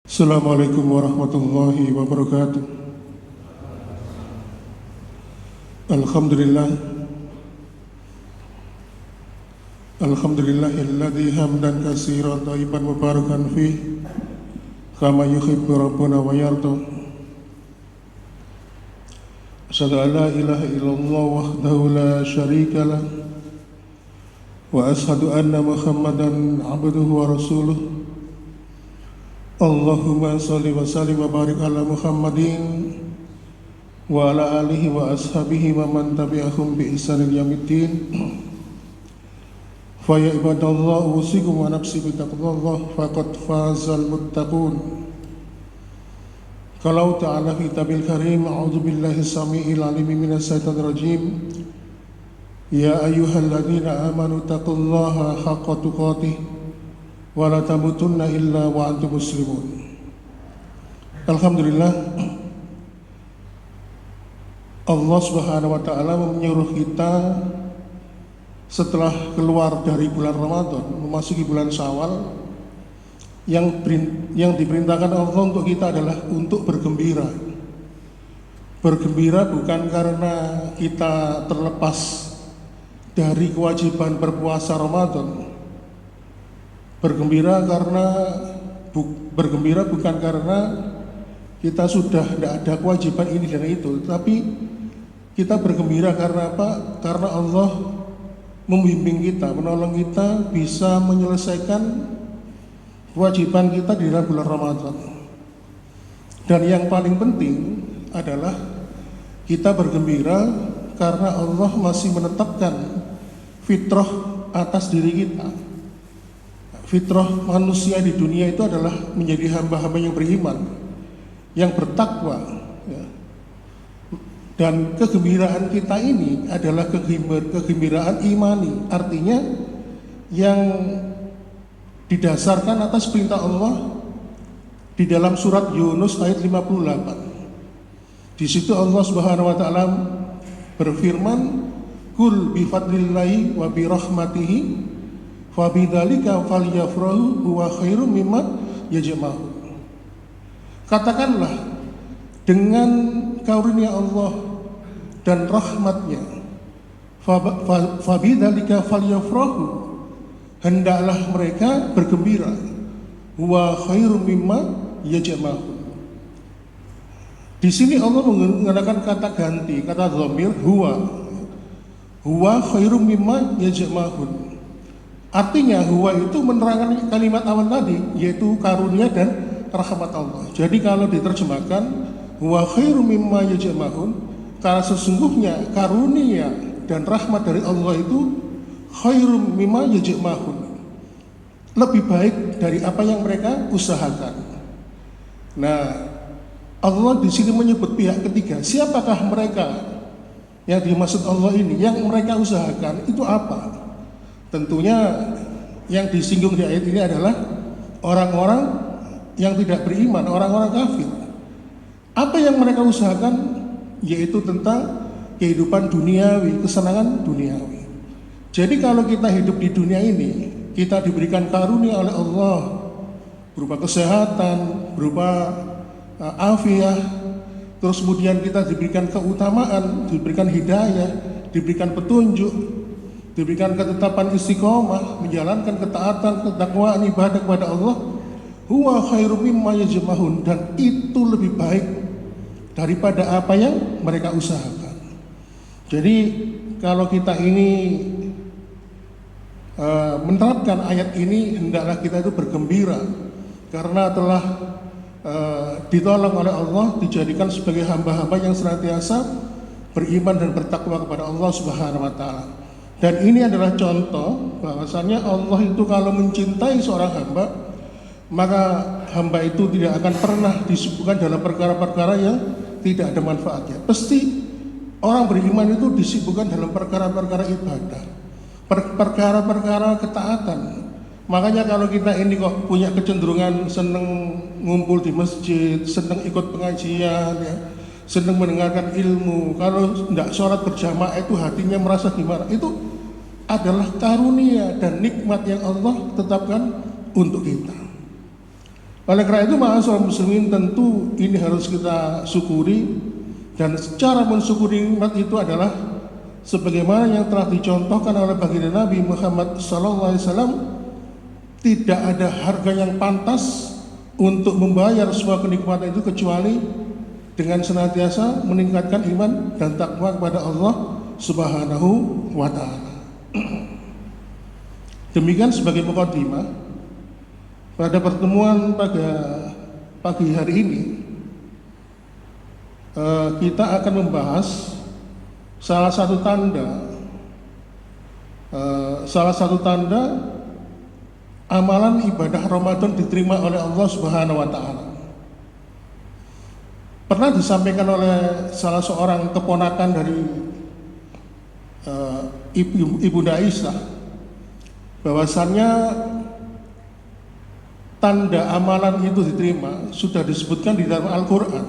Assalamualaikum warahmatullahi wabarakatuh. Alhamdulillah. Alhamdulillahilladzi hamdan katsiran thayyiban mubarakan fih kama yuhibbu rabbuna wa yarda. Asyhadu an la ilaha illallah wahdahu la syarika lah wa asyhadu anna Muhammadan abduhu wa rasuluh. Allahumma salli wa sallim wa barik ala Muhammadin wa ala alihi wa ashabihi wa man tabi'ahum bi ihsanin yaumiddin. Fa ya ibadallah usikum wa nafsi bi taqwallah faqad fazal muttaqun. Qalau ta'ala fi kitabil karim a'udzu billahi samii'il 'alim minas syaitonir rajim. Ya ayyuhalladzina amanu taqullaha haqqa tuqatih wa la tamutunna illa wa antum muslimun. Alhamdulillah, Allah Subhanahu wa taala menyuruh kita setelah keluar dari bulan Ramadan memasuki bulan Syawal, yang diperintahkan Allah untuk kita adalah untuk bergembira. Bergembira bukan karena kita terlepas dari kewajiban berpuasa Ramadan. Bergembira bukan karena kita sudah tidak ada kewajiban ini dan itu, tapi kita bergembira karena apa? Karena Allah membimbing kita, menolong kita bisa menyelesaikan kewajiban kita di dalam bulan Ramadan. Dan yang paling penting adalah kita bergembira karena Allah masih menetapkan fitrah atas diri kita. Fitrah manusia di dunia itu adalah menjadi hamba-hamba yang beriman, yang bertakwa, ya. Dan kegembiraan kita ini adalah kegembiraan imani, artinya yang didasarkan atas perintah Allah di dalam surat Yunus ayat 58. Di situ Allah Subhanahu wa taala berfirman, "Qul bi fadlillahi wa bi rahmatihi fabidzalika falyafrahu huwa khairum mimma yajma'un." Katakanlah, dengan karunia Allah dan rahmatnya, fabidzalika falyafrahu, hendaklah mereka bergembira, huwa khairum mimma yajma'un. Di sini Allah menggunakan kata ganti, kata dhamir huwa khairum mimma yajma'un. Artinya huwa itu menerangkan kalimat awal tadi, yaitu karunia dan rahmat Allah. Jadi kalau diterjemahkan huwa khairum mimma yajma'un, karena sesungguhnya karunia dan rahmat dari Allah itu khairum mimma yajma'un, lebih baik dari apa yang mereka usahakan. Nah, Allah di sini menyebut pihak ketiga. Siapakah mereka yang dimaksud Allah ini? Yang mereka usahakan itu apa? Tentunya yang disinggung di ayat ini adalah orang-orang yang tidak beriman, orang-orang kafir. Apa yang mereka usahakan? Yaitu tentang kehidupan duniawi, kesenangan duniawi. Jadi kalau kita hidup di dunia ini, kita diberikan karunia oleh Allah berupa kesehatan, berupa afiah, terus kemudian kita diberikan keutamaan, diberikan hidayah, diberikan petunjuk, diberikan ketetapan istiqomah, menjalankan ketaatan, ketakwaan, ibadah kepada Allah, huwa khairum mimma yajma'un, dan itu lebih baik daripada apa yang mereka usahakan. Jadi kalau kita ini menerapkan ayat ini, hendaklah kita itu bergembira karena telah ditolong oleh Allah, dijadikan sebagai hamba-hamba yang senantiasa beriman dan bertakwa kepada Allah Subhanahu wa taala. Dan ini adalah contoh bahwasannya Allah itu kalau mencintai seorang hamba, maka hamba itu tidak akan pernah disibukkan dalam perkara-perkara yang tidak ada manfaatnya. Pasti orang beriman itu disibukkan dalam perkara-perkara ibadah, perkara-perkara ketaatan. Makanya kalau kita ini kok punya kecenderungan seneng ngumpul di masjid, seneng ikut pengajian, ya, seneng mendengarkan ilmu, kalau tidak sholat berjamaah itu hatinya merasa gimana, itu adalah karunia dan nikmat yang Allah tetapkan untuk kita. Oleh karena itu ma'asyiral muslimin, tentu ini harus kita syukuri, dan cara mensyukuri nikmat itu adalah sebagaimana yang telah dicontohkan oleh baginda Nabi Muhammad SAW. Tidak ada harga yang pantas untuk membayar sebuah kenikmatan itu kecuali dengan senantiasa meningkatkan iman dan takwa kepada Allah Subhanahu wa Ta'ala. Demikian sebagai muqaddimah. Pada pertemuan pada pagi hari ini, kita akan membahas salah satu tanda amalan ibadah Ramadan diterima oleh Allah Subhanahu wa Ta'ala. Pernah disampaikan oleh salah seorang keponakan dari Ibunda Aisyah bahwasannya tanda amalan itu diterima sudah disebutkan di dalam Al-Quran,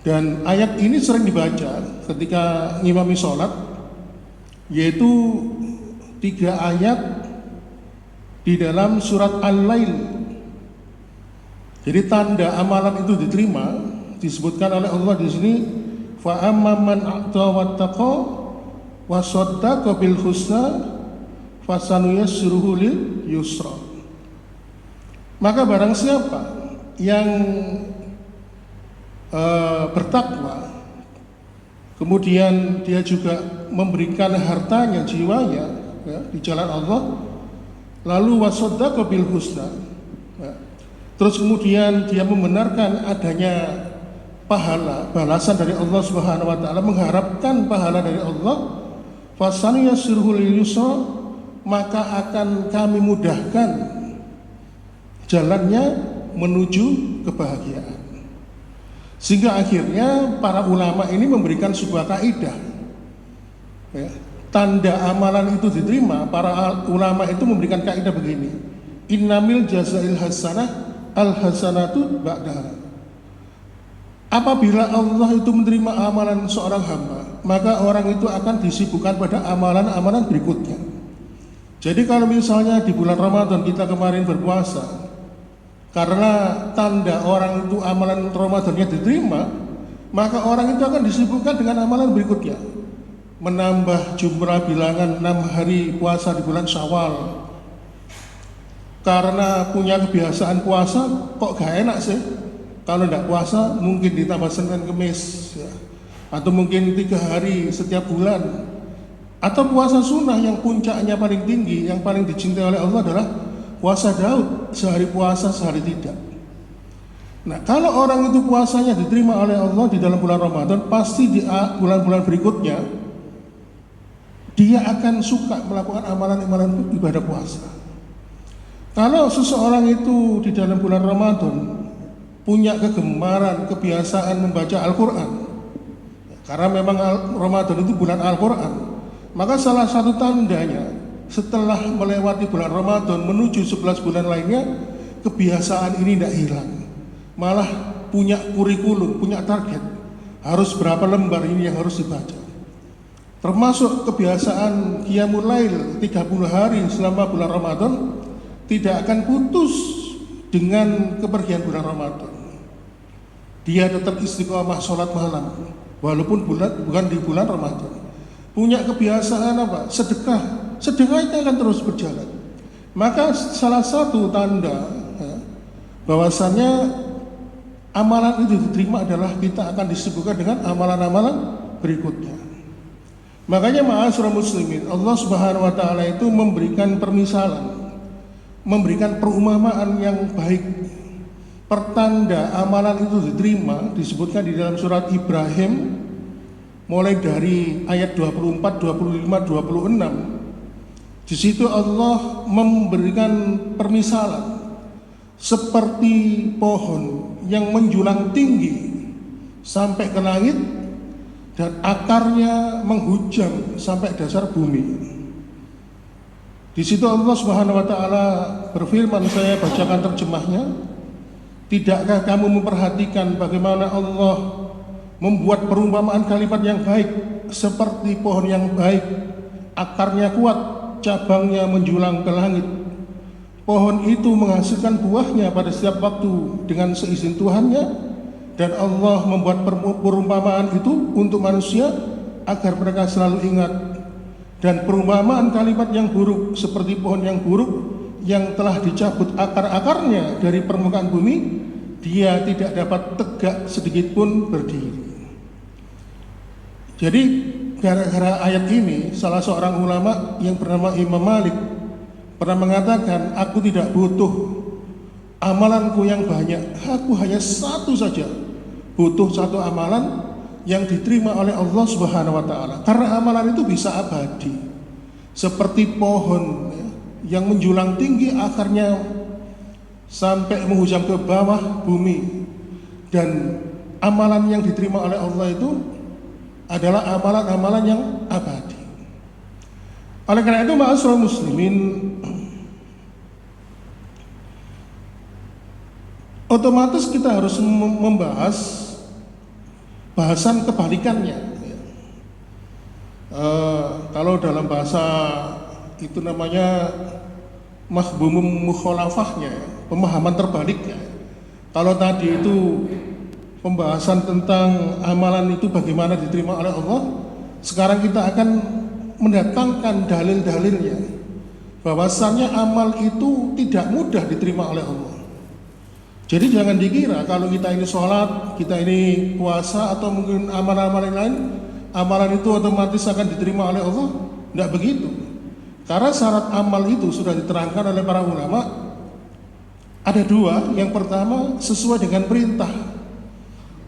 dan ayat ini sering dibaca ketika ngimami sholat, yaitu 3 ayat di dalam surat Al-Lail. Jadi tanda amalan itu diterima disebutkan oleh Allah di sini, fa amman a'ta wattaqa wa saddaqa bil husna fasanuyassiruhu lil yusra. Maka barang siapa yang bertakwa, kemudian dia juga memberikan hartanya, jiwanya ya, di jalan Allah, lalu wasaddaqa bil husna ya, terus kemudian dia membenarkan adanya pahala, balasan dari Allah Subhanahu wa Ta'ala, mengharapkan pahala dari Allah, fasanuyassiruhu lil yusra, maka akan kami mudahkan jalannya menuju kebahagiaan. Sehingga akhirnya para ulama ini memberikan sebuah kaidah ya, tanda amalan itu diterima. Para ulama itu memberikan kaidah begini, innamil jazail hasanah al hasanatu ba'daha. Apabila Allah itu menerima amalan seorang hamba, maka orang itu akan disibukkan pada amalan-amalan berikutnya. Jadi kalau misalnya di bulan Ramadan kita kemarin berpuasa, karena tanda orang itu amalan Ramadannya diterima, maka orang itu akan disibukkan dengan amalan berikutnya, menambah jumlah bilangan 6 hari puasa di bulan Syawal. Karena punya kebiasaan puasa, kok gak enak sih kalau tidak puasa, mungkin ditambah Senin Kemis ya. Atau mungkin 3 hari setiap bulan. Atau puasa sunnah yang puncaknya paling tinggi, yang paling dicintai oleh Allah adalah puasa Daud, sehari puasa sehari tidak. Nah, kalau orang itu puasanya diterima oleh Allah di dalam bulan Ramadan, pasti di bulan-bulan berikutnya dia akan suka melakukan amalan-amalan ibadah puasa. Kalau seseorang itu di dalam bulan Ramadan punya kegemaran, kebiasaan membaca Al-Quran, karena memang Ramadan itu bulan Al-Quran, maka salah satu tandanya setelah melewati bulan Ramadan menuju 11 bulan lainnya, kebiasaan ini tidak hilang, malah punya kurikulum, punya target, harus berapa lembar ini yang harus dibaca. Termasuk kebiasaan qiyamul lail 30 hari selama bulan Ramadan tidak akan putus dengan kepergian bulan Ramadan. Dia tetap istiqomah sholat malam walaupun bukan di bulan Ramadan. Punya kebiasaan apa? Sedekah. Sedekah itu akan terus berjalan. Maka salah satu tanda ya, bahwasannya amalan itu diterima adalah kita akan disibukkan dengan amalan-amalan berikutnya. Makanya ma'asyiral muslimin, Allah Subhanahu wa Ta'ala itu memberikan permisalan, memberikan perumpamaan yang baik. Pertanda amalan itu diterima disebutkan di dalam surat Ibrahim, mulai dari ayat 24, 25, 26. Di situ Allah memberikan permisalan seperti pohon yang menjulang tinggi sampai ke langit dan akarnya menghujam sampai dasar bumi. Di situ Allah Subhanahu wa Ta'ala berfirman, saya bacakan terjemahnya. Tidakkah kamu memperhatikan bagaimana Allah membuat perumpamaan kalimat yang baik seperti pohon yang baik, akarnya kuat, cabangnya menjulang ke langit, pohon itu menghasilkan buahnya pada setiap waktu dengan seizin Tuhannya, dan Allah membuat perumpamaan itu untuk manusia agar mereka selalu ingat. Dan perumpamaan kalimat yang buruk seperti pohon yang buruk yang telah dicabut akar-akarnya dari permukaan bumi, dia tidak dapat tegak sedikit pun berdiri. Jadi gara-gara ayat ini, salah seorang ulama yang bernama Imam Malik pernah mengatakan, aku tidak butuh amalanku yang banyak, aku hanya satu saja, butuh satu amalan yang diterima oleh Allah Subhanahu wa Ta'ala, karena amalan itu bisa abadi, seperti pohon yang menjulang tinggi akarnya sampai menghujam ke bawah bumi, dan amalan yang diterima oleh Allah itu adalah amalan-amalan yang abadi. Oleh karena itu, ma'asyiral muslimin, otomatis kita harus membahas bahasan kebalikannya. Kalau dalam bahasa itu namanya mahbumum mukhalafahnya, pemahaman terbaliknya. Kalau tadi itu pembahasan tentang amalan itu bagaimana diterima oleh Allah, sekarang kita akan mendatangkan dalil-dalilnya bahwasannya amal itu tidak mudah diterima oleh Allah. Jadi jangan dikira kalau kita ini sholat, kita ini puasa, atau mungkin amalan-amalan lain, amalan itu otomatis akan diterima oleh Allah. Tidak begitu. Karena syarat amal itu sudah diterangkan oleh para ulama. Ada dua. Yang pertama, sesuai dengan perintah,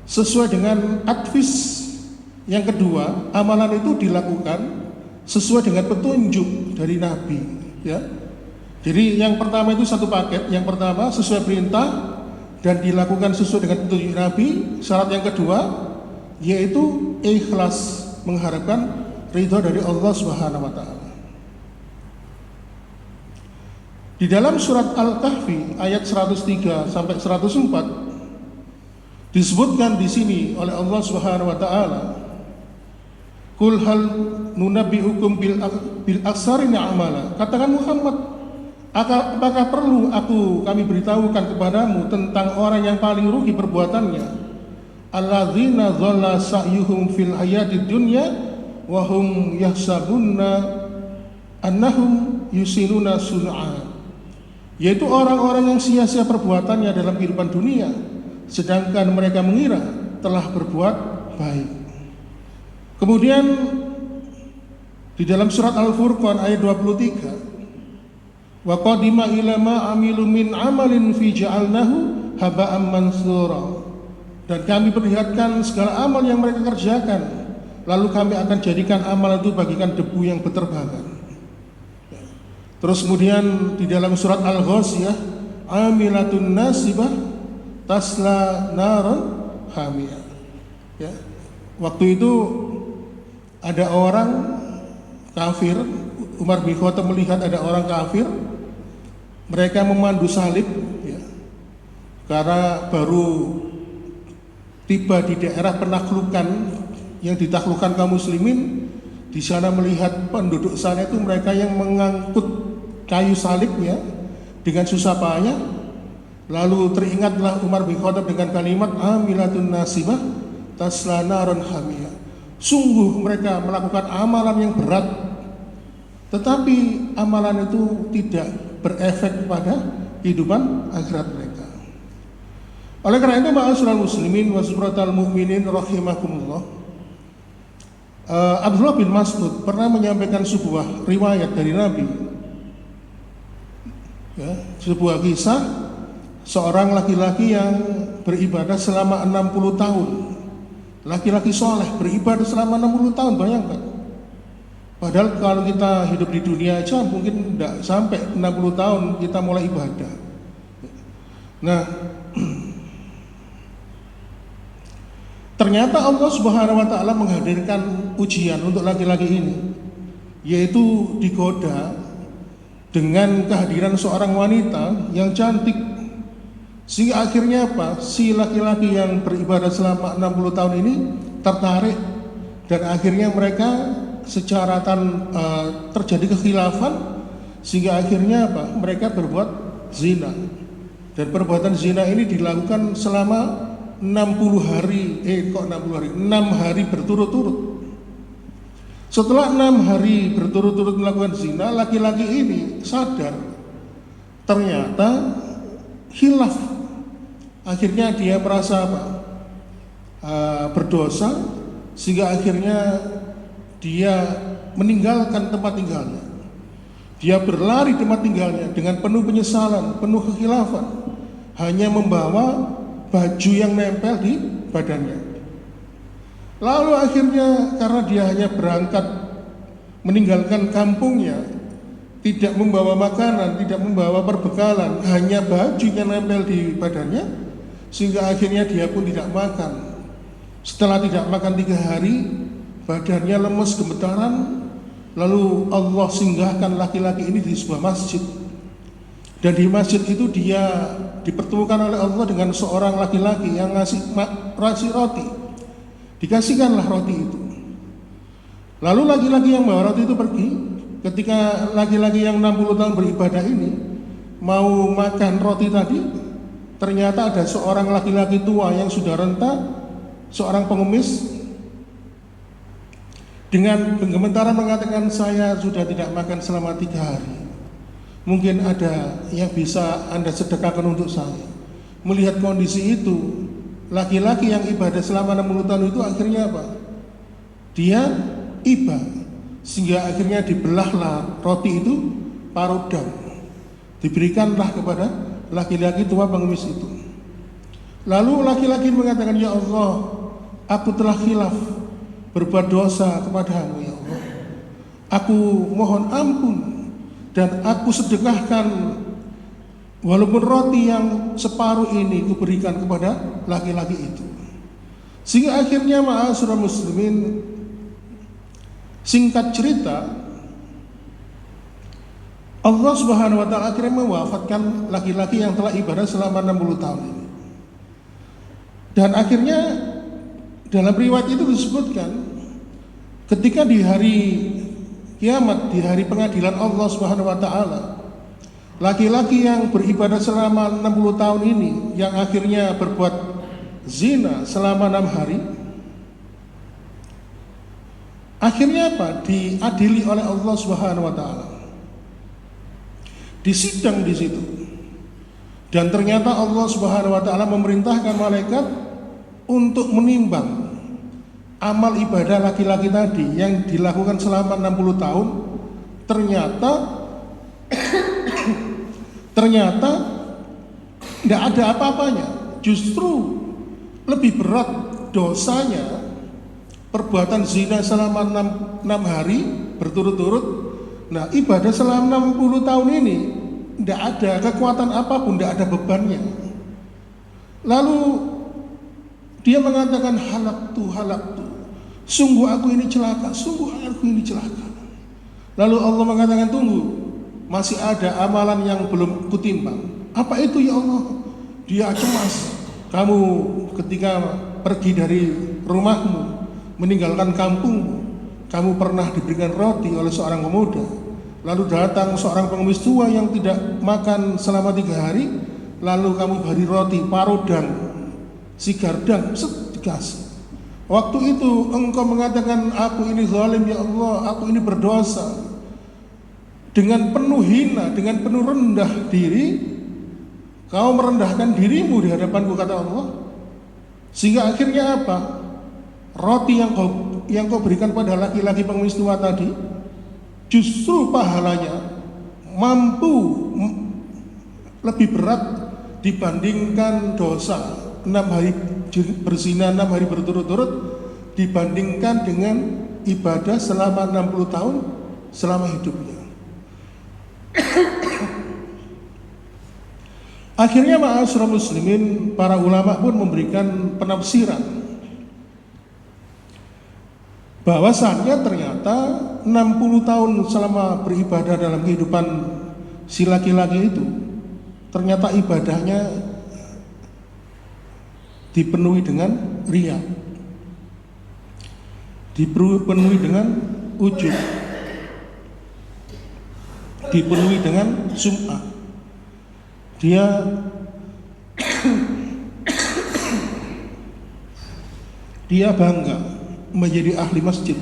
sesuai dengan advis. Yang kedua, amalan itu dilakukan sesuai dengan petunjuk dari Nabi. Ya. Jadi yang pertama itu satu paket. Yang pertama sesuai perintah dan dilakukan sesuai dengan petunjuk Nabi. Syarat yang kedua yaitu ikhlas, mengharapkan ridha dari Allah Subhanahu wa Ta'ala. Di dalam surat Al-Kahfi ayat 103 sampai 104 disebutkan di sini oleh Allah Subhanahu wa Ta'ala, Qul hal nunabbi'ukum bil aksarina amala. Katakan Muhammad, apakah perlu kami beritahukan kepadamu tentang orang yang paling rugi perbuatannya? Alladzina dhalla sa'yuhum fil hayatid dunya wa hum yahsabunna annahum yusinuna sun'a. Yaitu orang-orang yang sia-sia perbuatannya dalam kehidupan dunia, sedangkan mereka mengira telah berbuat baik. Kemudian di dalam surat Al-Furqan ayat 23, wa qadima ila ma amilu min amalin fi ja'alnahu haba'an mansura. Dan kami perlihatkan segala amal yang mereka kerjakan, lalu kami akan jadikan amal itu bagikan debu yang berterbangan. Terus kemudian di dalam surat Al-Ghasiyah, amilatun nasibah tasla naran hamiyah. Ya. Waktu itu ada orang kafir, Umar bin Khattab melihat ada orang kafir, mereka memandu salib, ya, karena baru tiba di daerah penaklukan yang ditaklukkan kaum muslimin. Di sana melihat penduduk sana itu mereka yang mengangkut kayu salibnya dengan susah payah. Lalu teringatlah Umar bin Khattab dengan kalimat amilatun nasibah tasla naran hamiyah. Sungguh mereka melakukan amalan yang berat, tetapi amalan itu tidak berefek pada kehidupan akhirat mereka. Oleh karena itu, ma'asyiral muslimin wa subhanatal mu'minin rahimakumullah, Abdullah bin Mas'ud pernah menyampaikan sebuah riwayat dari Nabi, ya, sebuah kisah seorang laki-laki yang beribadah selama 60 tahun. Laki-laki soleh beribadah selama 60 tahun, bayangkan. Padahal kalau kita hidup di dunia aja mungkin tidak sampai 60 tahun kita mulai ibadah. Nah, ternyata Allah Subhanahu wa Ta'ala menghadirkan ujian untuk laki-laki ini, yaitu digoda dengan kehadiran seorang wanita yang cantik, sehingga akhirnya apa? Si laki-laki yang beribadah selama 60 tahun ini tertarik, dan akhirnya mereka secara terjadi kekhilafan, sehingga akhirnya apa? Mereka berbuat Zina. Dan perbuatan zina ini dilakukan selama 60 hari, 6 hari berturut-turut. Setelah 6 hari berturut-turut melakukan zina, laki-laki ini sadar ternyata khilaf. Akhirnya dia merasa berdosa, sehingga akhirnya dia meninggalkan tempat tinggalnya. Dia berlari tempat tinggalnya dengan penuh penyesalan, penuh kekhilafan, hanya membawa baju yang nempel di badannya. Lalu akhirnya karena dia hanya berangkat meninggalkan kampungnya, tidak membawa makanan, tidak membawa perbekalan, hanya baju yang nempel di badannya, sehingga akhirnya dia pun tidak makan. Setelah tidak makan 3 hari, badannya lemes gemetaran. Lalu Allah singgahkan laki-laki ini di sebuah masjid. Dan di masjid itu dia dipertemukan oleh Allah dengan seorang laki-laki yang ngasih roti. Dikasihkanlah roti itu. Lalu laki-laki yang bawa roti itu pergi. Ketika laki-laki yang 60 tahun beribadah ini mau makan roti tadi, ternyata ada seorang laki-laki tua yang sudah renta, seorang pengemis, dengan gemetaran mengatakan, saya sudah tidak makan selama 3 hari. Mungkin ada yang bisa Anda sedekahkan untuk saya. Melihat kondisi itu, laki-laki yang ibadah selama 60 tahun itu akhirnya apa? Dia iba, sehingga akhirnya dibelahlah roti itu paruh dam. Diberikanlah kepada laki-laki tua pengemis itu. Lalu laki-laki mengatakan, ya Allah, aku telah khilaf, berbuat dosa kepadamu ya Allah. Aku mohon ampun dan aku sedekahkan walaupun roti yang separuh ini kuberikan kepada laki-laki itu. Sehingga akhirnya ma'asyiral muslimin, singkat cerita, Allah Subhanahu wa taala akhirnya mewafatkan laki-laki yang telah ibadah selama 60 tahun ini. Dan akhirnya dalam riwayat itu disebutkan, ketika di hari kiamat, di hari pengadilan Allah Subhanahu wa taala, laki-laki yang beribadah selama 60 tahun ini, yang akhirnya berbuat zina selama 6 hari, akhirnya apa? Diadili oleh Allah Subhanahu wa taala. Disidang di situ. Dan ternyata Allah Subhanahu wa taala memerintahkan malaikat untuk menimbang amal ibadah laki-laki tadi yang dilakukan selama 60 tahun. Ternyata tidak ada apa-apanya. Justru lebih berat dosanya perbuatan zina selama 6 hari berturut-turut. Nah, ibadah selama 60 tahun ini tidak ada kekuatan apapun, tidak ada bebannya. Lalu dia mengatakan, halaktu, sungguh aku ini celaka, sungguh aku ini celaka. Lalu Allah mengatakan, tunggu, masih ada amalan yang belum kutimbang. Apa itu ya Allah? Dia cemas. Kamu ketika pergi dari rumahmu, meninggalkan kampungmu, kamu pernah diberikan roti oleh seorang pemuda. Lalu datang seorang pengemis tua yang tidak makan selama 3 hari. Lalu kamu beri roti, paruh dan sigar dan dikasih. Waktu itu engkau mengatakan, aku ini zalim ya Allah, aku ini berdosa. Dengan penuh hina, dengan penuh rendah diri, kau merendahkan dirimu di hadapanku, kata Allah. Sehingga akhirnya apa? Roti yang kau berikan pada laki-laki pengemis tua tadi, justru pahalanya mampu lebih berat dibandingkan dosa 6 hari berzina, 6 hari berturut-turut, dibandingkan dengan ibadah selama 60 tahun selama hidupnya. Akhirnya ma'asyiral muslimin, para ulama pun memberikan penafsiran bahwasannya ternyata 60 tahun selama beribadah dalam kehidupan si laki-laki itu, ternyata ibadahnya dipenuhi dengan riya, dipenuhi dengan ujub, dipenuhi dengan sum'ah. Dia dia bangga menjadi ahli masjid.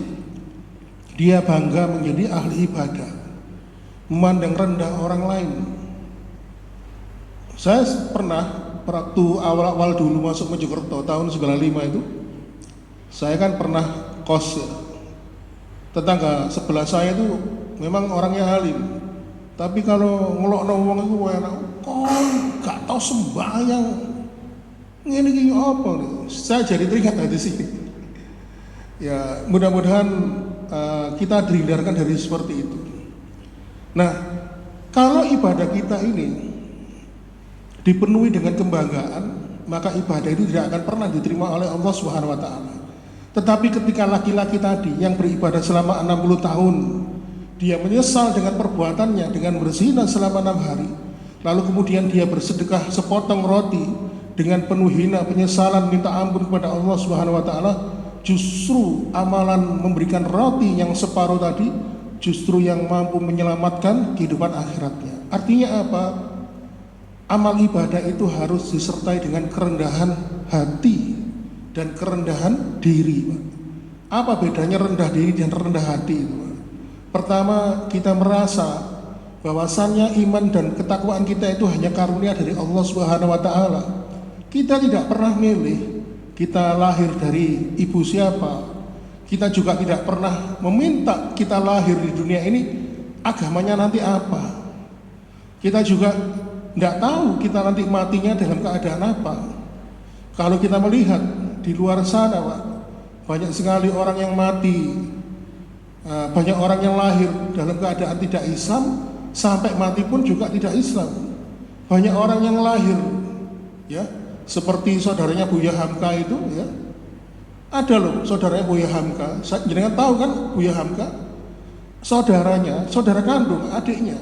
Dia bangga menjadi ahli ibadah, memandang rendah orang lain. Saya pernah waktu awal-awal dulu masuk Mojokerto tahun 95 itu, saya kan pernah kos ya. Tetangga sebelah saya itu memang orangnya alim, tapi kalau ngelokno wong itu enak, kok gak tau sembahyang ngene iki apa nih. Saya jadi teringat di sini. Ya, mudah-mudahan kita dihindarkan dari seperti itu. Nah, kalau ibadah kita ini dipenuhi dengan kebanggaan, maka ibadah itu tidak akan pernah diterima oleh Allah Subhanahu wa taala. Tetapi ketika laki-laki tadi yang beribadah selama 60 tahun, dia menyesal dengan perbuatannya dengan berzina selama 6 hari, lalu kemudian dia bersedekah sepotong roti dengan penuh hina, penyesalan, minta ampun kepada Allah Subhanahu wa taala, justru amalan memberikan roti yang separuh tadi justru yang mampu menyelamatkan kehidupan akhiratnya. Artinya apa? Amal ibadah itu harus disertai dengan kerendahan hati dan kerendahan diri, Pak. Apa bedanya rendah diri dan rendah hati itu, Pak? Pertama, kita merasa bahwasannya iman dan ketakwaan kita itu hanya karunia dari Allah Subhanahu wa taala. Kita tidak pernah milih kita lahir dari ibu siapa. Kita juga tidak pernah meminta kita lahir di dunia ini agamanya nanti apa. Kita juga tidak tahu kita nanti matinya dalam keadaan apa. Kalau kita melihat di luar sana, Pak, banyak sekali orang yang mati, banyak orang yang lahir dalam keadaan tidak Islam, sampai mati pun juga tidak Islam. Banyak orang yang lahir, ya, seperti saudaranya Buya Hamka itu, ya, ada loh saudaranya Buya Hamka. Jangan tahu kan Buya Hamka, saudaranya, saudara kandung, adiknya.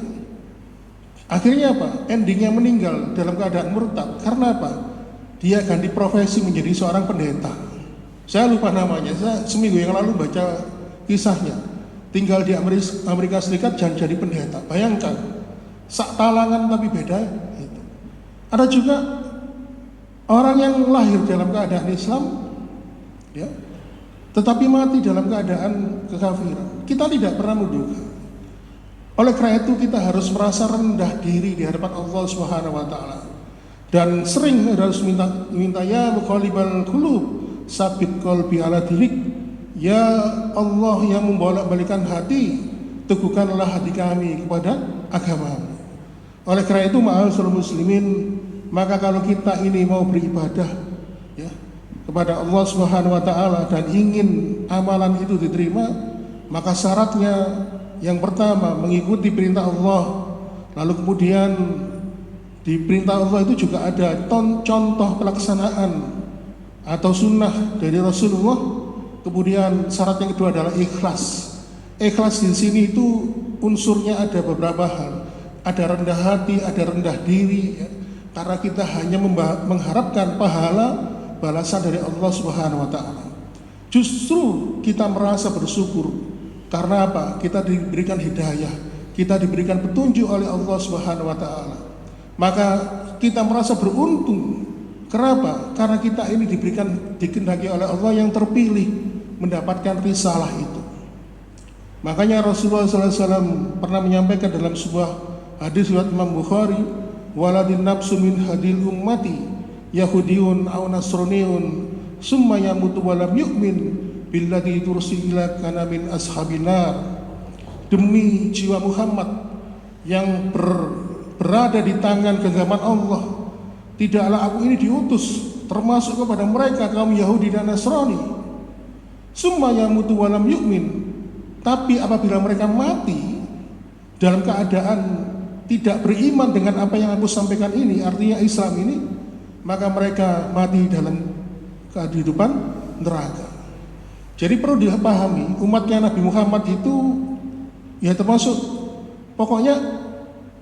Akhirnya apa? Endingnya meninggal dalam keadaan murtad. Karena apa? Dia ganti profesi menjadi seorang pendeta. Saya lupa namanya. Saya seminggu yang lalu baca kisahnya. Tinggal di Amerika Serikat dan jadi pendeta. Bayangkan, sak talangan tapi beda. Gitu. Ada juga orang yang lahir dalam keadaan Islam, ya, tetapi mati dalam keadaan kekafiran. Kita tidak pernah menduga. Oleh karena itu kita harus merasa rendah diri di hadapan Allah Subhanahu wa taala. Dan sering harus minta ya muqallibal qulub, sabit qalbi ala dinik. Ya Allah yang membolak-balikan hati, teguhkanlah hati kami kepada agama. Oleh karena itu ma'asyiral muslimin, maka kalau kita ini mau beribadah, ya, kepada Allah Subhanahu wa taala dan ingin amalan itu diterima, maka syaratnya yang pertama mengikuti perintah Allah. Lalu kemudian di perintah Allah itu juga ada contoh pelaksanaan atau sunnah dari Rasulullah. Kemudian syarat yang kedua adalah ikhlas. Ikhlas di sini itu unsurnya ada beberapa hal. Ada rendah hati, ada rendah diri, ya, karena kita hanya mengharapkan pahala balasan dari Allah Subhanahu wa taala. Justru kita merasa bersyukur. Karena apa? Kita diberikan hidayah, kita diberikan petunjuk oleh Allah Subhanahu wa taala. Maka kita merasa beruntung. Kenapa? Karena kita ini dikehendaki oleh Allah yang terpilih mendapatkan risalah itu. Makanya Rasulullah SAW pernah menyampaikan dalam sebuah hadis riwayat Imam Bukhari, waladin nafsu min hadil ummati yahudiyun aw nasraniun summa yamutu walam yu'min billadzi tursila kana min ashabinar. Demi jiwa Muhammad yang berada di tangan genggaman Allah, tidaklah aku ini diutus termasuk kepada mereka kaum Yahudi dan Nasrani. Summa yamutu walam yu'min, tapi apabila mereka mati dalam keadaan tidak beriman dengan apa yang aku sampaikan ini, artinya Islam ini, maka mereka mati dalam kehidupan neraka. Jadi perlu dipahami, umatnya Nabi Muhammad itu ya termasuk pokoknya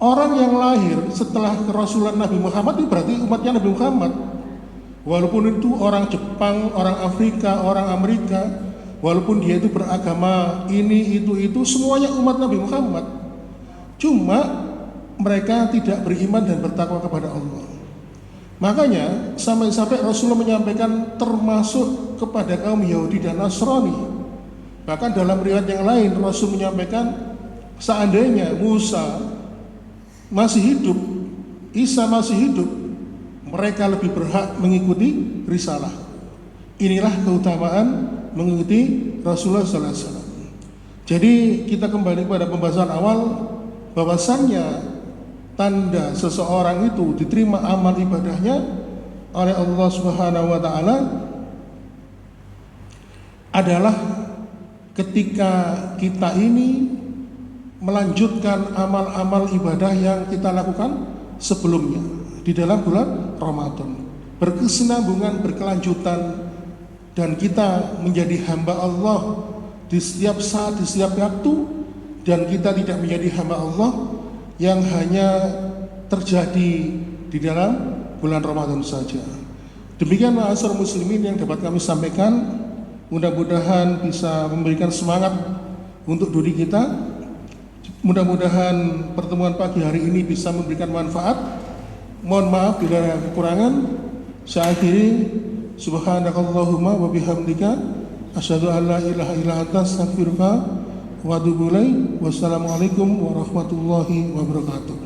orang yang lahir setelah kerasulan Nabi Muhammad itu berarti umatnya Nabi Muhammad. Walaupun itu orang Jepang, orang Afrika, orang Amerika, walaupun dia itu beragama ini itu semuanya umat Nabi Muhammad. Cuma mereka tidak beriman dan bertakwa kepada Allah. Makanya sampai-sampai Rasulullah menyampaikan termasuk kepada kaum Yahudi dan Nasrani. Bahkan dalam riwayat yang lain Rasul menyampaikan seandainya Musa masih hidup, Isa masih hidup, mereka lebih berhak mengikuti risalah. Inilah keutamaan mengikuti Rasulullah SAW. Jadi kita kembali pada pembahasan awal, bahwasannya tanda seseorang itu diterima amal ibadahnya oleh Allah Subhanahu wa taala adalah ketika kita ini melanjutkan amal-amal ibadah yang kita lakukan sebelumnya di dalam bulan Ramadan, berkesinambungan, berkelanjutan, dan kita menjadi hamba Allah di setiap saat, di setiap waktu, dan kita tidak menjadi hamba Allah yang hanya terjadi di dalam bulan Ramadan saja. Demikian ma'asyiral muslimin yang dapat kami sampaikan. Mudah-mudahan bisa memberikan semangat untuk diri kita. Mudah-mudahan pertemuan pagi hari ini bisa memberikan manfaat. Mohon maaf bila ada kekurangan. Saya akhiri, subhanakallahumma wa bihamdika asyhadu an la ilaha illa anta astaghfiruka wa atubu ilaik. Wassalamualaikum warahmatullahi wabarakatuh.